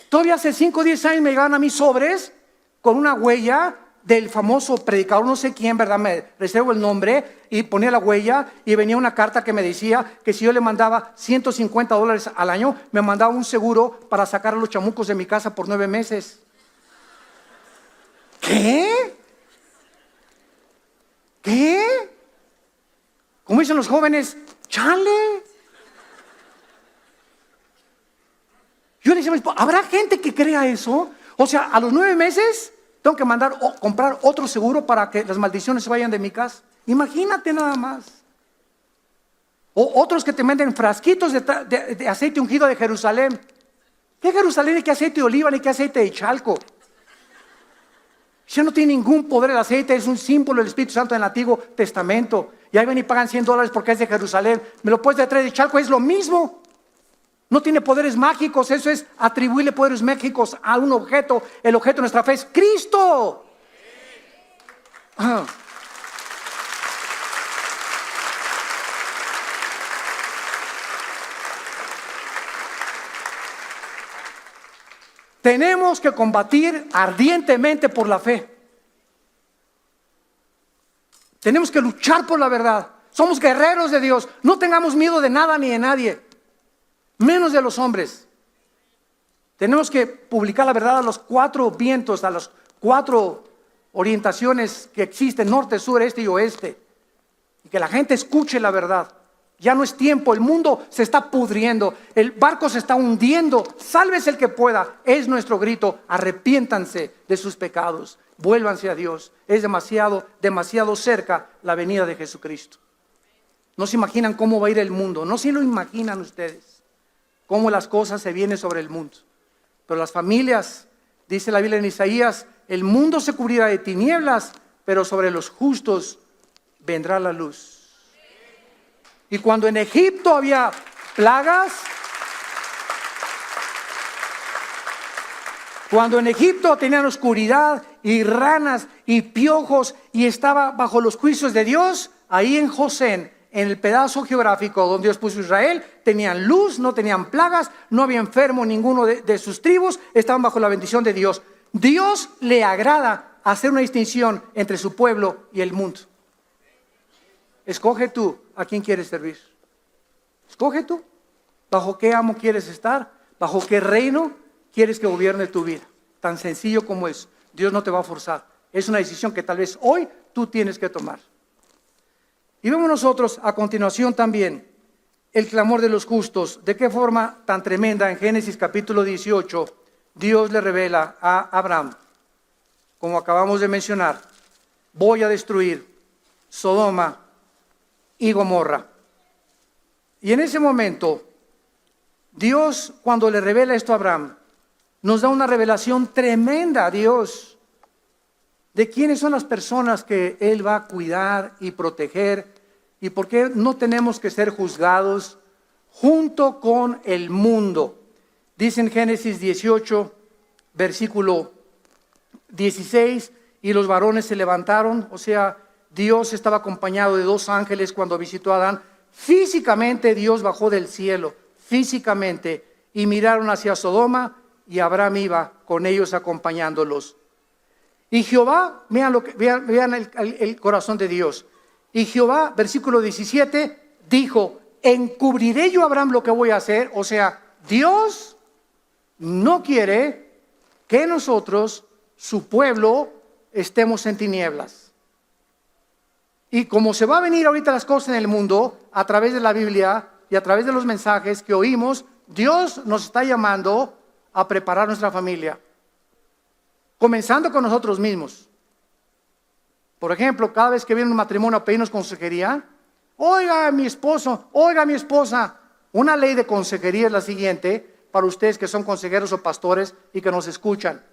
Todavía hace 5 o 10 años me llegaban a mí sobres con una huella del famoso predicador, no sé quién, ¿verdad? Me reservo el nombre, y ponía la huella y venía una carta que me decía que si yo le mandaba $150 al año, me mandaba un seguro para sacar a los chamucos de mi casa por 9 meses. ¿Qué? ¿Qué? Como dicen los jóvenes, chale. Yo le decía, ¿habrá gente que crea eso? O sea, a los 9 meses tengo que comprar otro seguro para que las maldiciones se vayan de mi casa. Imagínate nada más. O otros que te venden frasquitos de aceite ungido de Jerusalén. ¿Qué Jerusalén ni qué aceite de oliva ni qué aceite de chalco? Ya no tiene ningún poder el aceite, es un símbolo del Espíritu Santo en el Antiguo Testamento. Y ahí ven y pagan $100 porque es de Jerusalén. Me lo puedes traer de chalco, es lo mismo. No tiene poderes mágicos, eso es atribuirle poderes mágicos a un objeto. El objeto de nuestra fe es Cristo. Tenemos que combatir ardientemente por la fe. Tenemos que luchar por la verdad. Somos guerreros de Dios. No tengamos miedo de nada ni de nadie, menos de los hombres. Tenemos que publicar la verdad a los 4 vientos, a las 4 orientaciones que existen: norte, sur, este y oeste. Y que la gente escuche la verdad. Ya no es tiempo, el mundo se está pudriendo, el barco se está hundiendo. Sálvese el que pueda, es nuestro grito. Arrepiéntanse de sus pecados, vuélvanse a Dios. Es demasiado cerca la venida de Jesucristo. No se imaginan cómo va a ir el mundo, no se lo imaginan ustedes, cómo las cosas se vienen sobre el mundo. Pero las familias, dice la Biblia en Isaías, el mundo se cubrirá de tinieblas, pero sobre los justos vendrá la luz. Y cuando en Egipto había plagas, cuando en Egipto tenían oscuridad y ranas y piojos y estaba bajo los juicios de Dios, ahí en Gosén, en el pedazo geográfico donde Dios puso a Israel, tenían luz, no tenían plagas, no había enfermo ninguno de sus tribus, estaban bajo la bendición de Dios. Dios le agrada hacer una distinción entre su pueblo y el mundo. Escoge tú a quién quieres servir. Escoge tú. ¿Bajo qué amo quieres estar? ¿Bajo qué reino quieres que gobierne tu vida? Tan sencillo como es. Dios no te va a forzar. Es una decisión que tal vez hoy tú tienes que tomar. Y vemos nosotros a continuación también el clamor de los justos. ¿De qué forma tan tremenda? En Génesis capítulo 18, Dios le revela a Abraham, como acabamos de mencionar, voy a destruir Sodoma y Gomorra. Y en ese momento, Dios, cuando le revela esto a Abraham, nos da una revelación tremenda a Dios de quiénes son las personas que Él va a cuidar y proteger y por qué no tenemos que ser juzgados junto con el mundo. Dice en Génesis 18, versículo 16, y los varones se levantaron, o sea, Dios estaba acompañado de 2 ángeles cuando visitó a Adán. Físicamente Dios bajó del cielo, físicamente, y miraron hacia Sodoma y Abraham iba con ellos acompañándolos. Y Jehová, vean el corazón de Dios. Y Jehová, versículo 17, dijo, encubriré yo a Abraham lo que voy a hacer. O sea, Dios no quiere que nosotros, su pueblo, estemos en tinieblas. Y como se va a venir ahorita las cosas en el mundo, a través de la Biblia y a través de los mensajes que oímos, Dios nos está llamando a preparar nuestra familia. Comenzando con nosotros mismos. Por ejemplo, cada vez que viene un matrimonio a pedirnos consejería, oiga mi esposo, oiga mi esposa, una ley de consejería es la siguiente, para ustedes que son consejeros o pastores y que nos escuchan.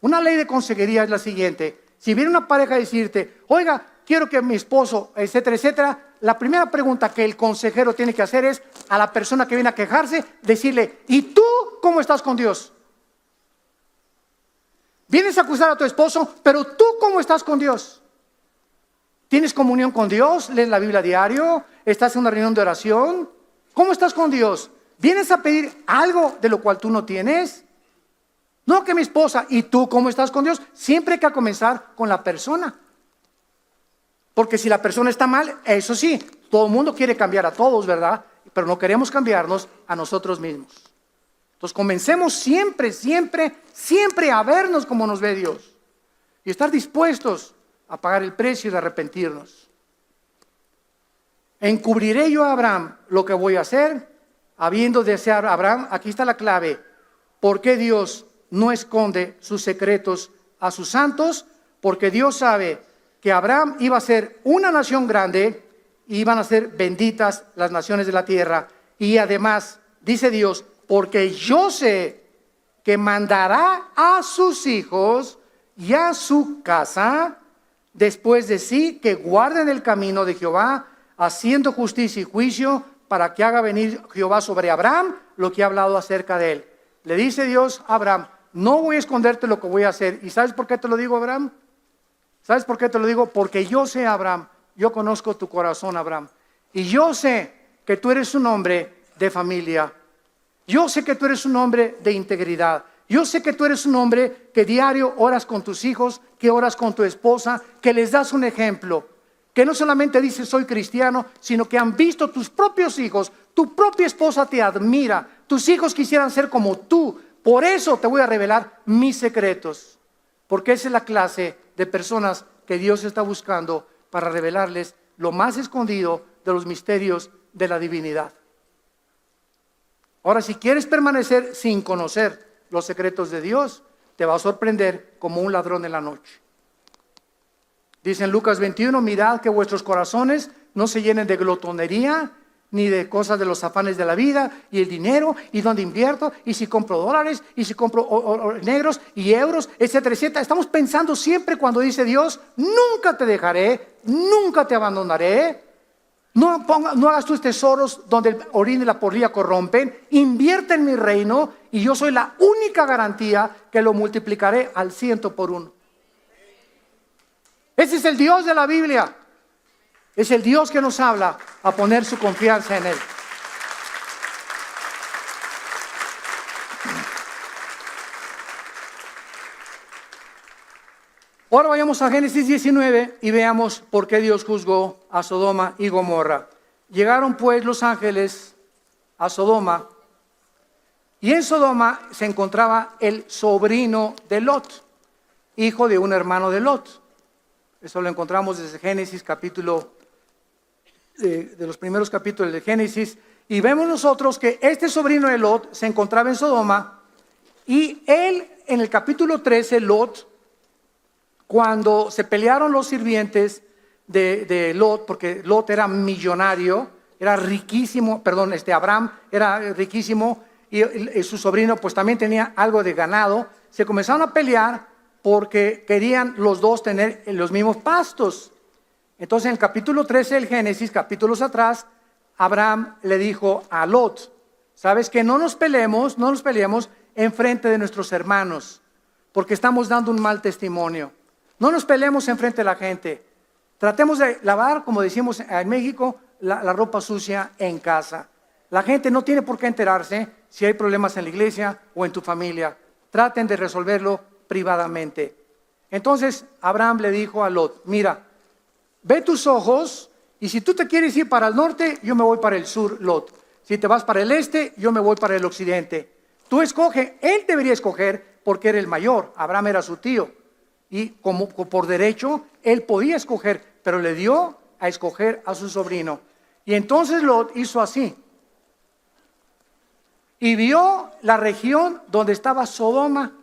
Una ley de consejería es la siguiente, si viene una pareja a decirte, oiga, quiero que mi esposo, etcétera, etcétera, la primera pregunta que el consejero tiene que hacer es a la persona que viene a quejarse, decirle, ¿y tú cómo estás con Dios? Vienes a acusar a tu esposo, pero tú ¿cómo estás con Dios? ¿Tienes comunión con Dios? ¿Lees la Biblia diario? ¿Estás en una reunión de oración? ¿Cómo estás con Dios? ¿Vienes a pedir algo de lo cual tú no tienes? No que mi esposa, ¿y tú cómo estás con Dios? Siempre hay que comenzar con la persona. Porque si la persona está mal, eso sí, todo el mundo quiere cambiar a todos, ¿verdad? Pero no queremos cambiarnos a nosotros mismos. Entonces comencemos siempre a vernos como nos ve Dios. Y estar dispuestos a pagar el precio y de arrepentirnos. Encubriré yo a Abraham lo que voy a hacer, habiendo deseado a Abraham, aquí está la clave, ¿por qué Dios no esconde sus secretos a sus santos? Porque Dios sabe que Abraham iba a ser una nación grande y iban a ser benditas las naciones de la tierra. Y además, dice Dios, porque yo sé que mandará a sus hijos y a su casa después de sí que guarden el camino de Jehová, haciendo justicia y juicio, para que haga venir Jehová sobre Abraham lo que ha hablado acerca de él. Le dice Dios a Abraham, no voy a esconderte lo que voy a hacer. ¿Y sabes por qué te lo digo, Abraham? ¿Sabes por qué te lo digo? Porque yo sé, Abraham, yo conozco tu corazón, Abraham, y yo sé que tú eres un hombre de familia. Yo sé que tú eres un hombre de integridad. Yo sé que tú eres un hombre que diario oras con tus hijos, que oras con tu esposa, que les das un ejemplo. Que no solamente dices soy cristiano, sino que han visto tus propios hijos, tu propia esposa te admira, tus hijos quisieran ser como tú. Por eso te voy a revelar mis secretos. Porque esa es la clase de personas que Dios está buscando para revelarles lo más escondido de los misterios de la divinidad. Ahora, si quieres permanecer sin conocer los secretos de Dios, te va a sorprender como un ladrón en la noche. Dice en Lucas 21, mirad que vuestros corazones no se llenen de glotonería, ni de cosas de los afanes de la vida, y el dinero, y dónde invierto, y si compro dólares, y si compro negros, y euros, etcétera, etcétera. Estamos pensando siempre cuando dice Dios, nunca te dejaré, nunca te abandonaré. No hagas tus tesoros donde el orín y la polilla corrompen. Invierte en mi reino y yo soy la única garantía que lo multiplicaré al 100 por 1. Ese es el Dios de la Biblia. Es el Dios que nos habla a poner su confianza en Él. Ahora vayamos a Génesis 19 y veamos por qué Dios juzgó a Sodoma y Gomorra. Llegaron pues los ángeles a Sodoma, y en Sodoma se encontraba el sobrino de Lot, hijo de un hermano de Lot. Eso lo encontramos desde Génesis capítulo, de los primeros capítulos de Génesis. Y vemos nosotros que este sobrino de Lot se encontraba en Sodoma Y él, en el capítulo 13, Lot, cuando se pelearon los sirvientes de Lot, porque Lot era millonario, era riquísimo, perdón, Abraham era riquísimo, y su sobrino pues también tenía algo de ganado. Se comenzaron a pelear porque querían los dos tener los mismos pastos. Entonces en el capítulo 13 del Génesis, capítulos atrás, Abraham le dijo a Lot: sabes que no nos peleemos en frente de nuestros hermanos, porque estamos dando un mal testimonio. No nos peleemos en frente de la gente. Tratemos de lavar, como decimos en México, la ropa sucia en casa. La gente no tiene por qué enterarse si hay problemas en la iglesia o en tu familia. Traten de resolverlo privadamente. Entonces Abraham le dijo a Lot: mira, ve tus ojos, y si tú te quieres ir para el norte, yo me voy para el sur, Lot. Si te vas para el este, yo me voy para el occidente. Tú escoge. Él debería escoger porque era el mayor. Abraham era su tío. Y como por derecho, él podía escoger, pero le dio a escoger a su sobrino. Y entonces Lot hizo así. Y vio la región donde estaba Sodoma.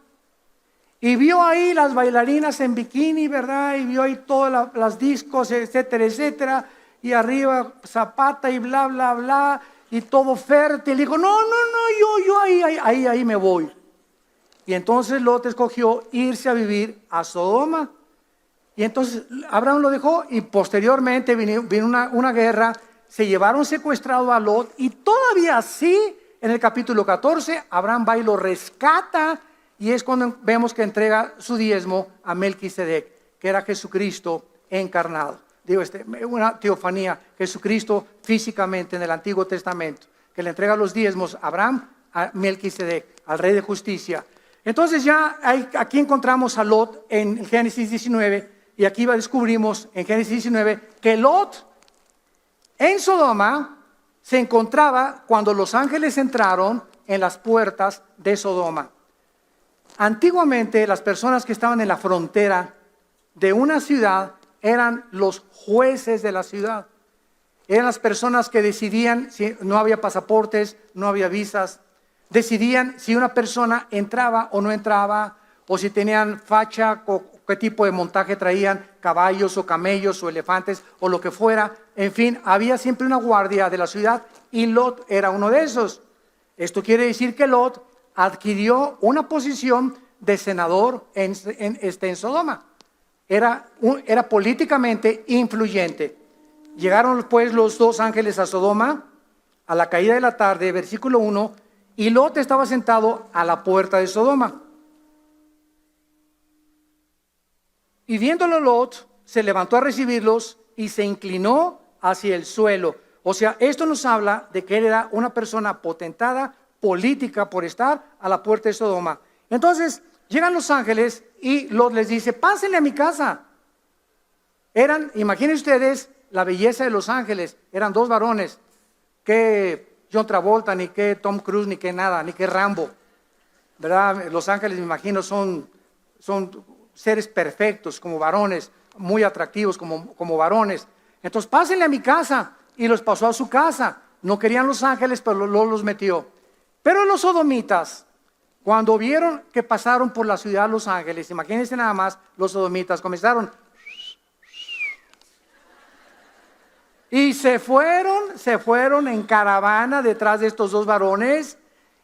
Y vio ahí las bailarinas en bikini, ¿verdad? Y vio ahí todas las discos, etcétera, etcétera. Y arriba Zapata y bla, bla, bla. Y todo fértil. Dijo: no, yo ahí me voy. Y entonces Lot escogió irse a vivir a Sodoma. Y entonces Abraham lo dejó, y posteriormente vino una guerra. Se llevaron secuestrado a Lot, y todavía así, en el capítulo 14, Abraham va y lo rescata. Y es cuando vemos que entrega su diezmo a Melquisedec, que era Jesucristo encarnado. Digo, una teofanía, Jesucristo físicamente en el Antiguo Testamento, que le entrega los diezmos a Abraham, a Melquisedec, al Rey de Justicia. Entonces ya aquí encontramos a Lot en Génesis 19, y aquí descubrimos en Génesis 19 que Lot en Sodoma se encontraba cuando los ángeles entraron en las puertas de Sodoma. Antiguamente las personas que estaban en la frontera de una ciudad eran los jueces de la ciudad. Eran las personas que decidían si no había pasaportes, no había visas. Decidían si una persona entraba o no entraba, o si tenían facha, o qué tipo de montaje traían, caballos o camellos o elefantes o lo que fuera. En fin, había siempre una guardia de la ciudad, y Lot era uno de esos. Esto quiere decir que Lot adquirió una posición de senador en Sodoma. Era políticamente influyente. Llegaron pues los dos ángeles a Sodoma a la caída de la tarde, versículo 1, y Lot estaba sentado a la puerta de Sodoma. Y viéndolo Lot, se levantó a recibirlos y se inclinó hacia el suelo. O sea, esto nos habla de que él era una persona potentada política por estar a la puerta de Sodoma. Entonces llegan los ángeles y Lot les dice: pásenle a mi casa. Imaginen ustedes la belleza de los ángeles. Eran dos varones, que John Travolta, ni que Tom Cruise, ni que nada, ni que Rambo, ¿verdad? Los ángeles, me imagino, son seres perfectos como varones, muy atractivos como varones. Entonces pásenle a mi casa, y los pasó a su casa. No querían los ángeles, pero los metió. Pero los sodomitas, cuando vieron que pasaron por la ciudad los ángeles, imagínense nada más, los sodomitas comenzaron y se fueron en caravana detrás de estos dos varones,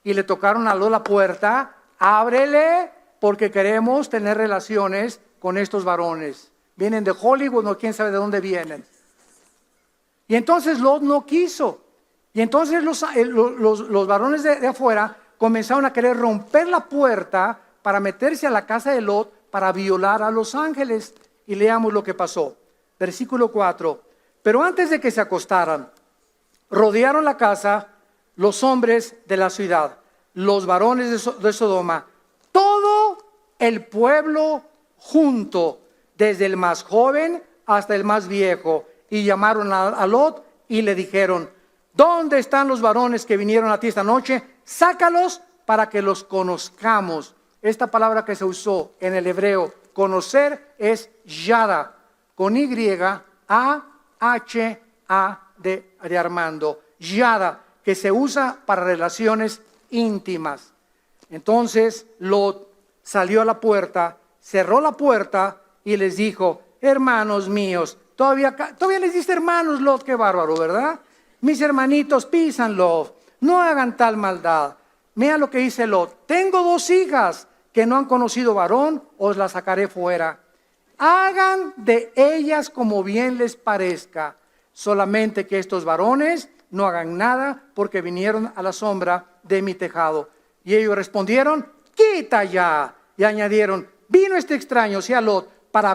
y le tocaron a Lot la puerta: ábrele, porque queremos tener relaciones con estos varones. Vienen de Hollywood, no, quién sabe de dónde vienen. Y entonces Lot no quiso. Y entonces los varones de afuera comenzaron a querer romper la puerta para meterse a la casa de Lot para violar a los ángeles. Y leamos lo que pasó. Versículo 4. Pero antes de que se acostaran, rodearon la casa los hombres de la ciudad, los varones de Sodoma, todo el pueblo junto, desde el más joven hasta el más viejo. Y llamaron a Lot y le dijeron: ¿dónde están los varones que vinieron a ti esta noche? Sácalos para que los conozcamos. Esta palabra que se usó en el hebreo, conocer, es yada, con Y-A-H-A de Armando. Yada, que se usa para relaciones íntimas. Entonces Lot salió a la puerta, cerró la puerta y les dijo: hermanos míos, todavía les dice hermanos, Lot, qué bárbaro, ¿verdad? Mis hermanitos, písanlo, no hagan tal maldad. Mira lo que dice Lot: tengo 2 hijas que no han conocido varón, os las sacaré fuera. Hagan de ellas como bien les parezca, solamente que estos varones no hagan nada, porque vinieron a la sombra de mi tejado. Y ellos respondieron: quita ya. Y añadieron: vino este extraño, o sea Lot, para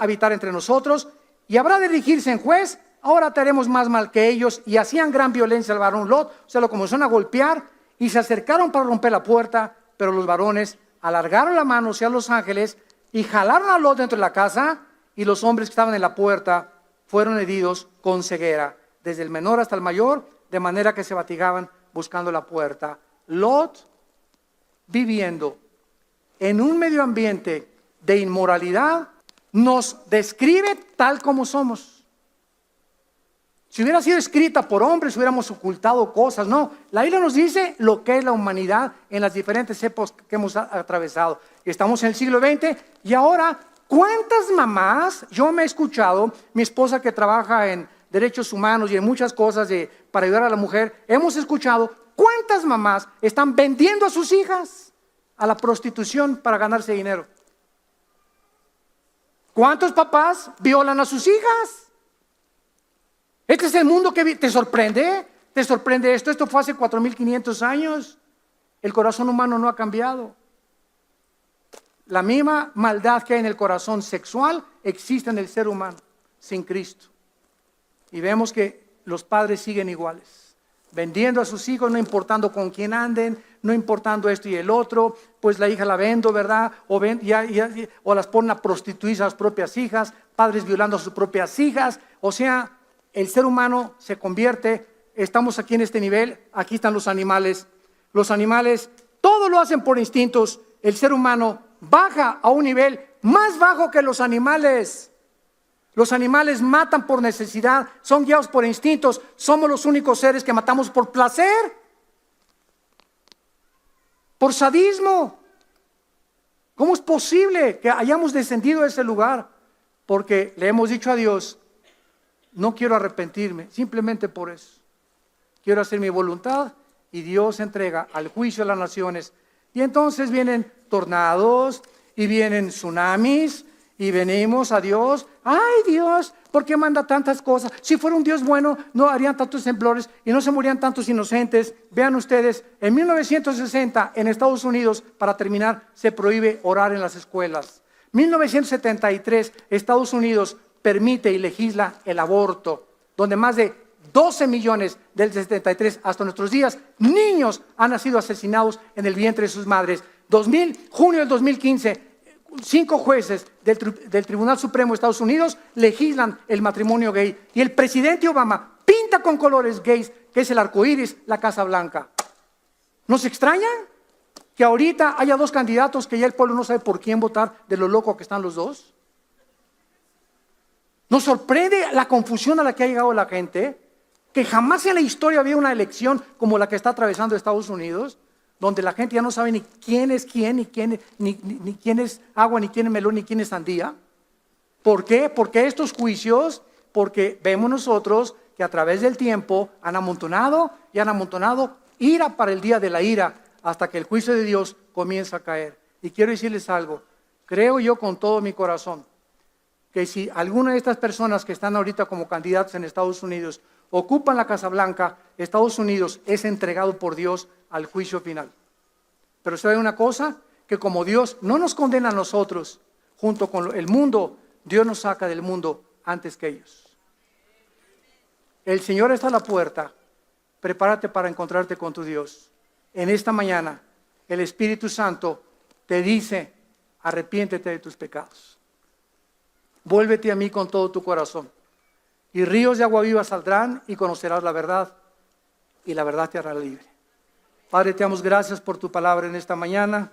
habitar entre nosotros, y habrá de dirigirse en juez. Ahora te haremos más mal que ellos. Y hacían gran violencia al varón Lot, o sea, lo comenzaron a golpear, y se acercaron para romper la puerta, pero los varones alargaron la mano hacia los ángeles y jalaron a Lot dentro de la casa, y los hombres que estaban en la puerta fueron heridos con ceguera, desde el menor hasta el mayor, de manera que se fatigaban buscando la puerta. Lot, viviendo en un medio ambiente de inmoralidad, nos describe tal como somos. Si hubiera sido escrita por hombres, hubiéramos ocultado cosas. No, la Biblia nos dice lo que es la humanidad en las diferentes épocas que hemos atravesado. Estamos en el siglo XX y ahora, ¿cuántas mamás? Yo me he escuchado, mi esposa que trabaja en derechos humanos y en muchas cosas para ayudar a la mujer, hemos escuchado cuántas mamás están vendiendo a sus hijas a la prostitución para ganarse dinero. ¿Cuántos papás violan a sus hijas? Este es el mundo que te sorprende. ¿Te sorprende esto? Esto fue hace 4.500 años. El corazón humano no ha cambiado. La misma maldad que hay en el corazón sexual existe en el ser humano sin Cristo. Y vemos que los padres siguen iguales, vendiendo a sus hijos, no importando con quién anden, no importando esto y el otro. Pues la hija la vendo, ¿verdad? O las ponen a prostituirse a las propias hijas, padres violando a sus propias hijas. O sea, el ser humano se convierte. Estamos aquí en este nivel. Aquí están los animales. Los animales todo lo hacen por instintos. El ser humano baja a un nivel más bajo que los animales. Los animales matan por necesidad, son guiados por instintos. Somos los únicos seres que matamos por placer, por sadismo. ¿Cómo es posible que hayamos descendido a ese lugar? Porque le hemos dicho a Dios: no quiero arrepentirme, simplemente por eso. Quiero hacer mi voluntad, y Dios entrega al juicio a las naciones. Y entonces vienen tornados y vienen tsunamis y venimos a Dios. Ay, Dios, ¿por qué manda tantas cosas? Si fuera un Dios bueno, no harían tantos temblores y no se morían tantos inocentes. Vean ustedes, en 1960 en Estados Unidos, para terminar, se prohíbe orar en las escuelas. 1973, Estados Unidos permite y legisla el aborto, donde más de 12 millones del 73 hasta nuestros días, niños han sido asesinados en el vientre de sus madres. Junio del 2015, 5 jueces del Tribunal Supremo de Estados Unidos legislan el matrimonio gay, y el presidente Obama pinta con colores gays, que es el arco iris, la Casa Blanca. ¿Nos extraña que ahorita haya 2 candidatos que ya el pueblo no sabe por quién votar, de lo loco que están los dos? Nos sorprende la confusión a la que ha llegado la gente, que jamás en la historia había una elección como la que está atravesando Estados Unidos, donde la gente ya no sabe ni quién es quién, ni quién es agua, ni quién es melón, ni quién es sandía. ¿Por qué? Porque estos juicios, porque vemos nosotros que a través del tiempo han amontonado ira para el día de la ira, hasta que el juicio de Dios comienza a caer. Y quiero decirles algo: creo yo con todo mi corazón que si alguna de estas personas que están ahorita como candidatos en Estados Unidos ocupan la Casa Blanca, Estados Unidos es entregado por Dios al juicio final. Pero ¿sabe una cosa? Que como Dios no nos condena a nosotros, junto con el mundo, Dios nos saca del mundo antes que ellos. El Señor está a la puerta. Prepárate para encontrarte con tu Dios. En esta mañana, el Espíritu Santo te dice: arrepiéntete de tus pecados. Vuélvete a mí con todo tu corazón, y ríos de agua viva saldrán, y conocerás la verdad, y la verdad te hará libre. Padre, te damos gracias por tu palabra en esta mañana.